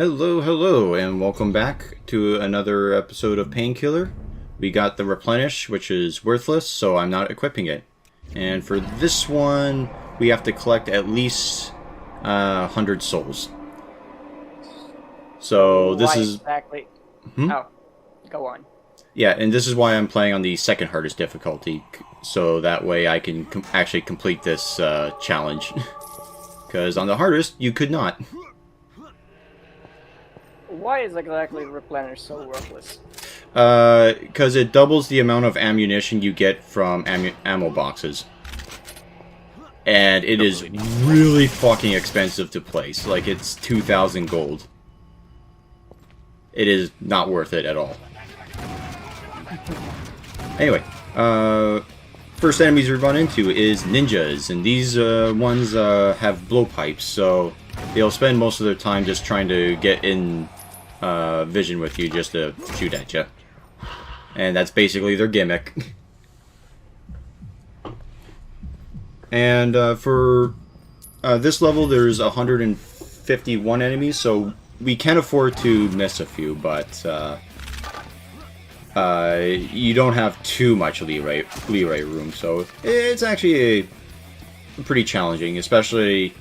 Hello, and welcome back to another episode of Painkiller. We got the Replenish, which is worthless, so I'm not equipping it. And for this one, we have to collect at least 100 souls. So this is... exactly? Oh, go on. Yeah, and this is why I'm playing on the second hardest difficulty, so that way I can actually complete this challenge. Because on the hardest, you could not. Why is exactly Replenish so worthless? Because it doubles the amount of ammunition you get from ammo boxes. And it is really fucking expensive to place. Like, it's 2,000 gold. It is not worth it at all. Anyway, first enemies we run into is ninjas, and these ones have blowpipes, so they'll spend most of their time just trying to get in vision with you just to shoot at you. And that's basically their gimmick. And for this level there's 151 enemies, so we can afford to miss a few, but you don't have too much leeway room, so it's actually pretty challenging, especially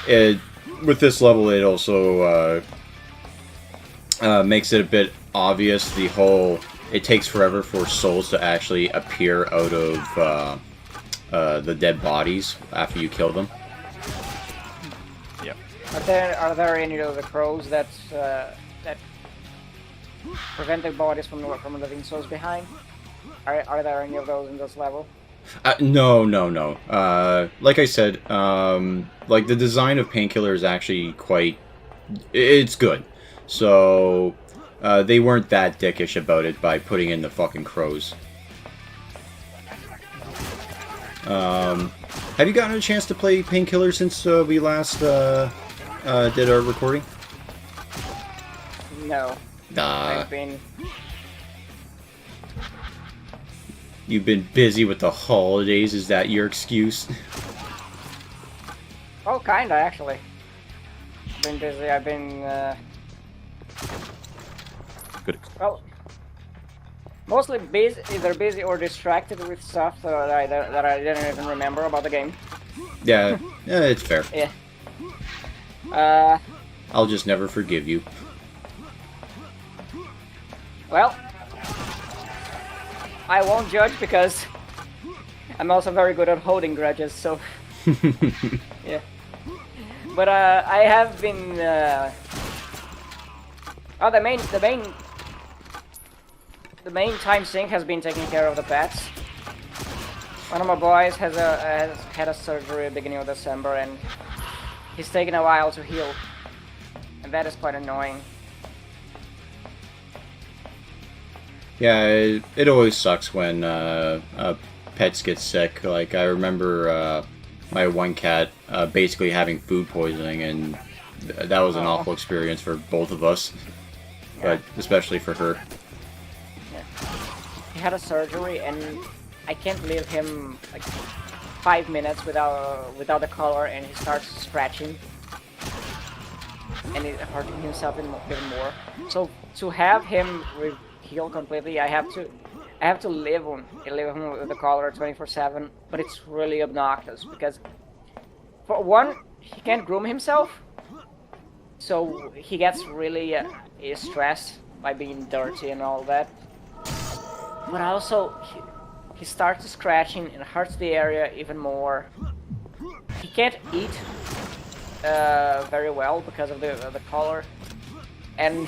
with this level. It also makes it a bit obvious, the whole it takes forever for souls to actually appear out of the dead bodies after you kill them. Yep. Are there any of the crows that prevent the bodies from leaving souls behind? Are there any of those in this level? No. Like I said, like the design of Painkiller is actually it's good. So they weren't that dickish about it by putting in the fucking crows. Have you gotten a chance to play Painkiller since we last did our recording? No. You've been busy with the holidays, is that your excuse? Oh, kinda, actually. I've been busy, Good. Well, mostly busy, either busy or distracted with stuff that I didn't even remember about the game. Yeah, it's fair. Yeah. I'll just never forgive you. Well, I won't judge because I'm also very good at holding grudges, so yeah. But I have been the main time sink has been taking care of the pets. One of my boys has had a surgery at the beginning of December, and he's taken a while to heal, and that is quite annoying. Yeah, it always sucks when pets get sick. Like, I remember my one cat basically having food poisoning, and that was an awful experience for both of us, but especially for her. Yeah. He had a surgery, and I can't leave him like 5 minutes without the collar, and he starts scratching, and he's hurting himself even more. So to have him heal completely, I have to leave him with the collar 24/7. But it's really obnoxious because, for one, he can't groom himself, so he gets really stressed by being dirty and all that. But also, he starts scratching and hurts the area even more. He can't eat very well because of the collar, and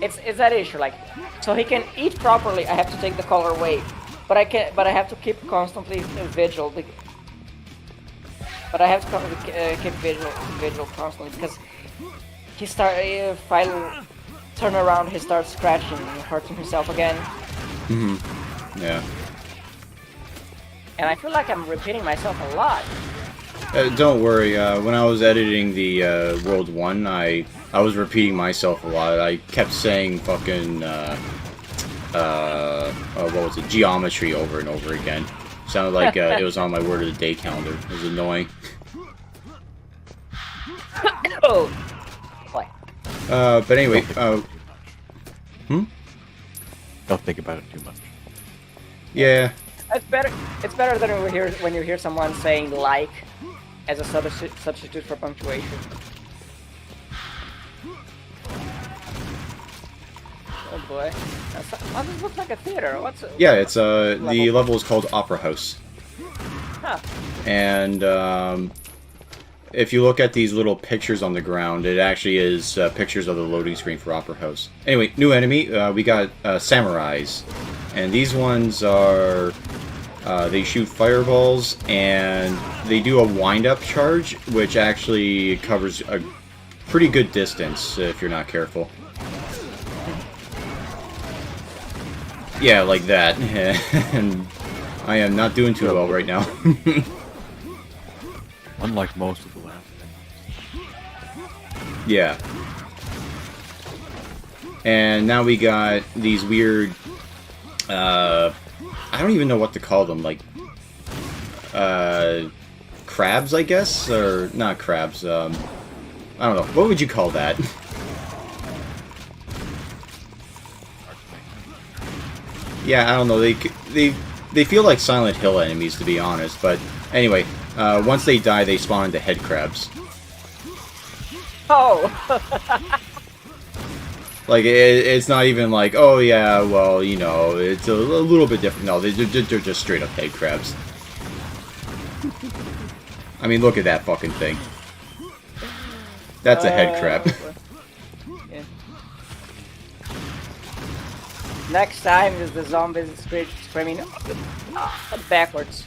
it's that issue. Like, so he can eat properly, I have to take the collar away, but I have to keep constantly vigil. But I have to keep vigil constantly because if I turn around, he starts scratching and hurting himself again. Yeah. And I feel like I'm repeating myself a lot. Don't worry, when I was editing the World 1, I was repeating myself a lot. I kept saying fucking, what was it, geometry over and over again. Sounded like it was on my word of the day calendar. It was annoying. Oh! Boy. But anyway, Don't think about it too much. yeah. It's better. It's better than when you hear someone saying like as a substitute for punctuation. Oh boy, that looks like a theater. What's it? Yeah, it's the level is called Opera House. Huh. And if you look at these little pictures on the ground, it actually is pictures of the loading screen for Opera House. Anyway, new enemy. We got samurais, and these ones are they shoot fireballs, and they do a wind-up charge, which actually covers a pretty good distance if you're not careful. Yeah, like that. And I am not doing too well right now. Unlike most of the last Yeah. And now we got these weird, I don't even know what to call them, like, crabs, I guess? Or, not crabs, I don't know. What would you call that? Yeah, I don't know. They feel like Silent Hill enemies, to be honest. But anyway, once they die, they spawn into head crabs. Oh. Like it's not even like, oh yeah, well, you know, it's a little bit different. No, they're just straight up head crabs. I mean, look at that fucking thing. That's a head crab. Yeah. Next time is the zombies screaming backwards.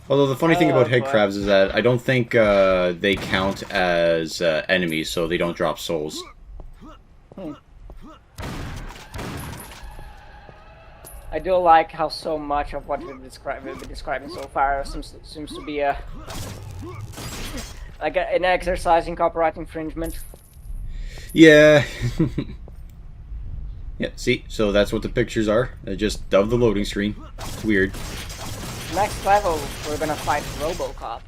Although the funny thing about head boy. crabs is that I don't think they count as enemies, so they don't drop souls. I do like how so much of what we've been describing so far seems to be a like an exercise in copyright infringement. Yeah. Yeah, see? So that's what the pictures are. They just dove the loading screen. It's weird. Next level, we're gonna fight RoboCop.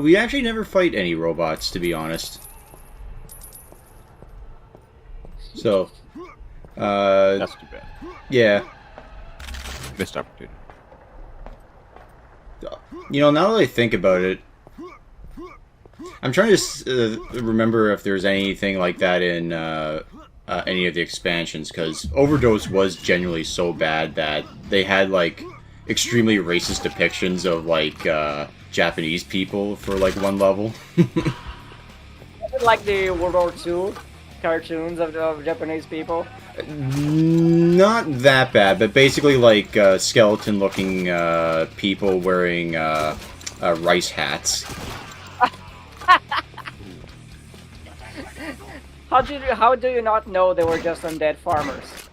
We actually never fight any robots, to be honest. So, That's too bad. yeah. Missed opportunity. You know, now that I think about it, I'm trying to remember if there's anything like that in any of the expansions, because Overdose was genuinely so bad that they had, like, extremely racist depictions of, like, Japanese people for, like, one level. Like the World War II cartoons of Japanese people. Not that bad, but basically, like, skeleton-looking people wearing rice hats. How do you not know they were just undead farmers?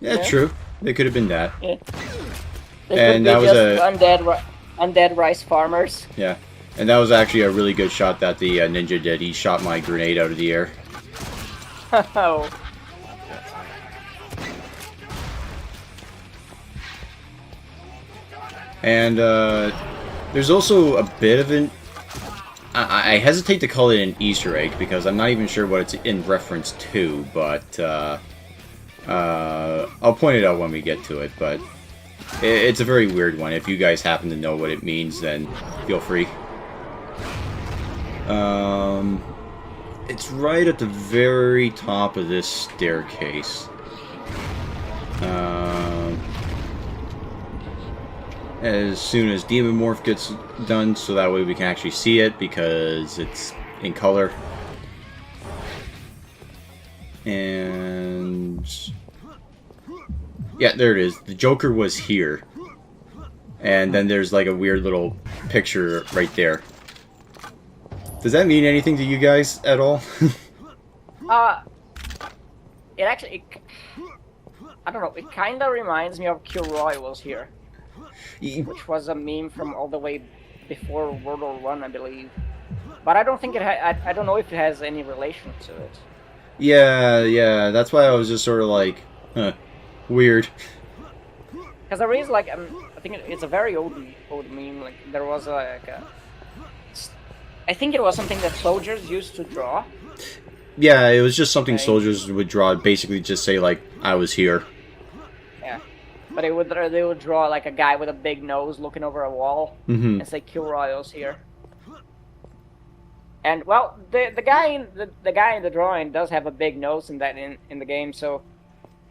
Yeah, true. They could have been that. Yeah. They And could that be was just undead rice farmers. Yeah. And that was actually a really good shot that the ninja did. He shot my grenade out of the air. Oh. And there's also a bit of an... I hesitate to call it an Easter egg, because I'm not even sure what it's in reference to, but I'll point it out when we get to it, but it's a very weird one. If you guys happen to know what it means, then feel free. It's right at the very top of this staircase. As soon as Demon Morph gets done, so that way we can actually see it, because it's in color. And... yeah, there it is. The Joker was here. And then there's like a weird little picture right there. Does that mean anything to you guys at all? It actually... I don't know, it kinda reminds me of Kilroy was here. Which was a meme from all the way before World War I believe. But I don't think I don't know if it has any relation to it. Yeah, that's why I was just sort of like, huh, weird. Because there is like, I think it's a very old meme, like there was like a I think it was something that soldiers used to draw. Yeah, it was just something Okay. soldiers would draw. Basically, just say like, "I was here." Yeah, but they would draw like a guy with a big nose looking over a wall Mm-hmm. and say Kilroy's here. And well, the guy in the drawing does have a big nose in the game, so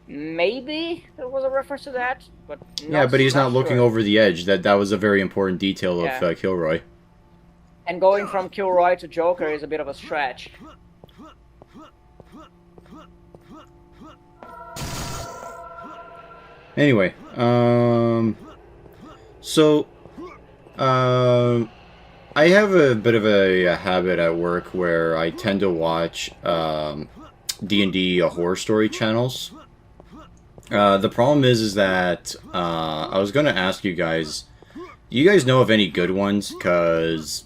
maybe there was a reference to that. But Yeah, but he's not looking sure. over the edge. That was a very important detail of Yeah. Kilroy. And going from Kilroy to Joker is a bit of a stretch. Anyway, so, I have a bit of a habit at work where I tend to watch D&D horror story channels. The problem is that I was going to ask you guys, do you guys know of any good ones? Because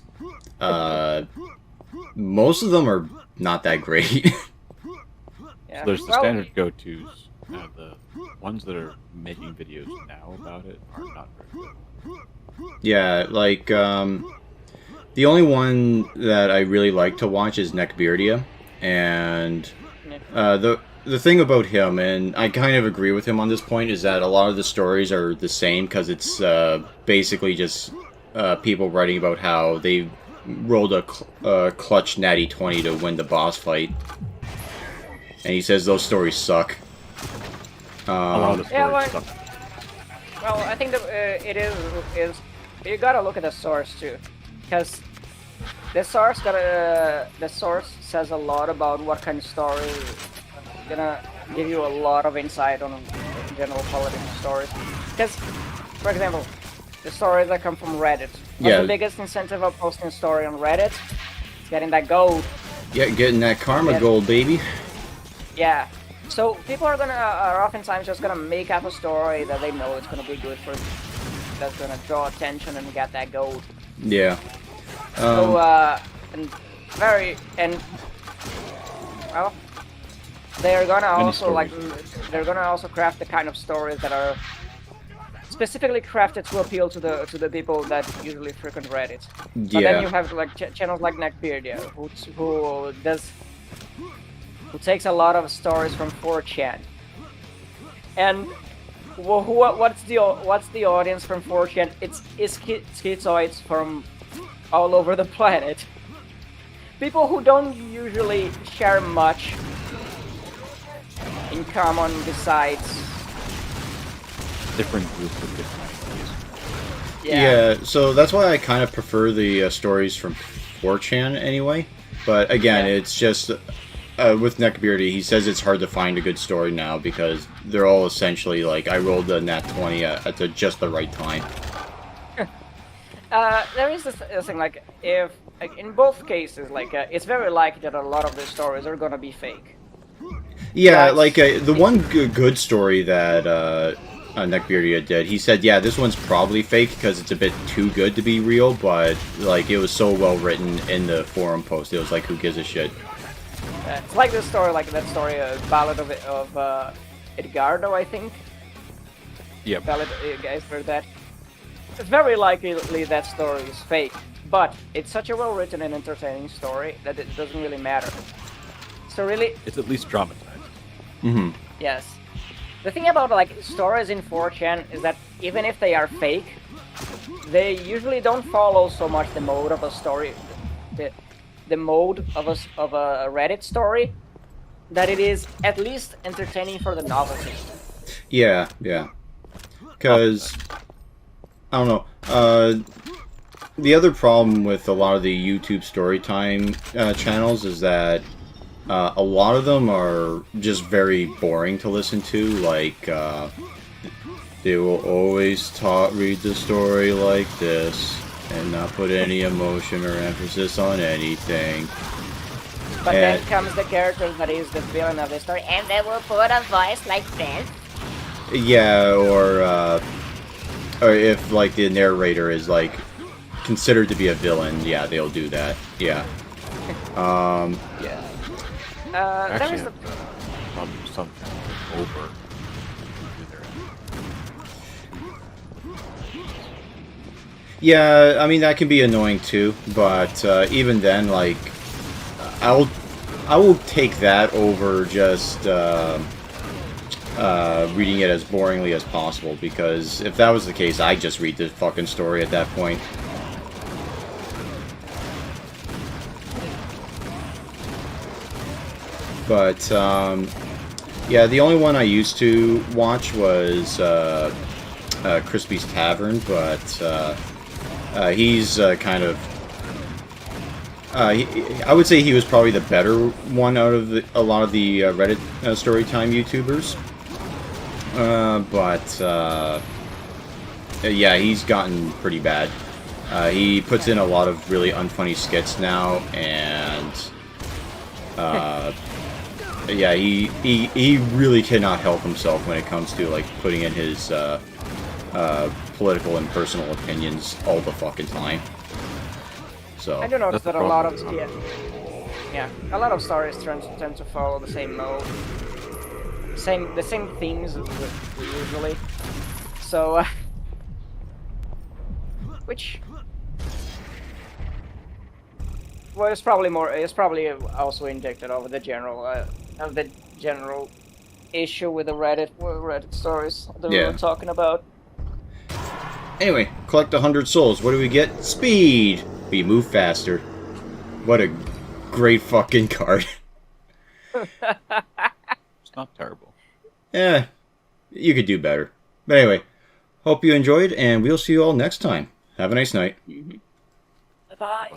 most of them are not that great. Yeah. So there's the Well, standard go-tos. The ones that are making videos now about it are not very good. Yeah, like, the only one that I really like to watch is Neckbeardia, and the thing about him, and I kind of agree with him on this point, is that a lot of the stories are the same, because it's basically just people writing about how they rolled a clutch natty 20 to win the boss fight, and he says those stories suck. A lot of the Yeah, stories like- suck. Well, I think that it is you gotta look at the source too, because the source says a lot about what kind of story is gonna give you a lot of insight on general political stories. Because, for example, the stories that come from Reddit. What's Yeah. the biggest incentive of posting a story on Reddit? It's getting that gold. Yeah, getting that karma Yeah. gold, baby. Yeah. So people are oftentimes just gonna make up a story that they know it's gonna be good for, that's gonna draw attention and get that gold. Yeah. So well, they're gonna Many also like stories. they're gonna also craft the kind of stories that are specifically crafted to appeal to the people that usually frequent Reddit. But Yeah. then you have like channels like Neckbeardia who takes a lot of stories from 4chan. And what's the audience from 4chan? It's schizoids from all over the planet. People who don't usually share much in common besides. Different groups with different ideas. Yeah, so that's why I kind of prefer the stories from 4chan anyway. But again, Yeah. it's just with Neckbeardy, he says it's hard to find a good story now because they're all essentially like I rolled the nat 20 at just the right time. There is this thing like if like, in both cases like it's very likely that a lot of the stories are gonna be fake. Yeah, That's- like the one good story that Neckbeardia did, he said, yeah, this one's probably fake because it's a bit too good to be real, but like it was so well written in the forum post, it was like, who gives a shit? It's like this story, like that story, Ballad of Edgardo, I think. Yep. Ballad, guys, heard that? It's very likely that story is fake, but it's such a well-written and entertaining story that it doesn't really matter. So really, It's at least dramatized. Mm-hmm. yes. The thing about like stories in 4chan is that even if they are fake, they usually don't follow so much the mode of a story, the mode of a Reddit story, that it is at least entertaining for the novelty. Yeah, yeah. Because, I don't know, the other problem with a lot of the YouTube Storytime channels is that a lot of them are just very boring to listen to, like, they will always read the story like this, and not put any emotion or emphasis on anything. But And- then comes the character that is the villain of the story, and they will put a voice like this. Yeah, or if, like, the narrator is, like, considered to be a villain, yeah, they'll do that, yeah. Yeah. There Actually, is the, some over. Yeah, I mean that can be annoying too, but even then, like, I will take that over just reading it as boringly as possible, because if that was the case, I'd just read the fucking story at that point. But yeah, the only one I used to watch was Crispy's Tavern, but he's kind of... I would say he was probably the better one out of a lot of the Reddit Storytime YouTubers. But yeah, he's gotten pretty bad. He puts in a lot of really unfunny skits now, and yeah, he really cannot help himself when it comes to like putting in his political and personal opinions all the fucking time. So I do notice That's the that a lot of problem. a lot of stories tend to follow the same mode, the same themes usually. So, which, well, it's probably also indicative of the general issue with the Reddit stories that we were talking about. anyway, collect 100 souls. What do we get? Speed! We move faster. What a great fucking card. It's not terrible. Yeah, you could do better. But anyway, hope you enjoyed, and we'll see you all next time. Have a nice night. Bye.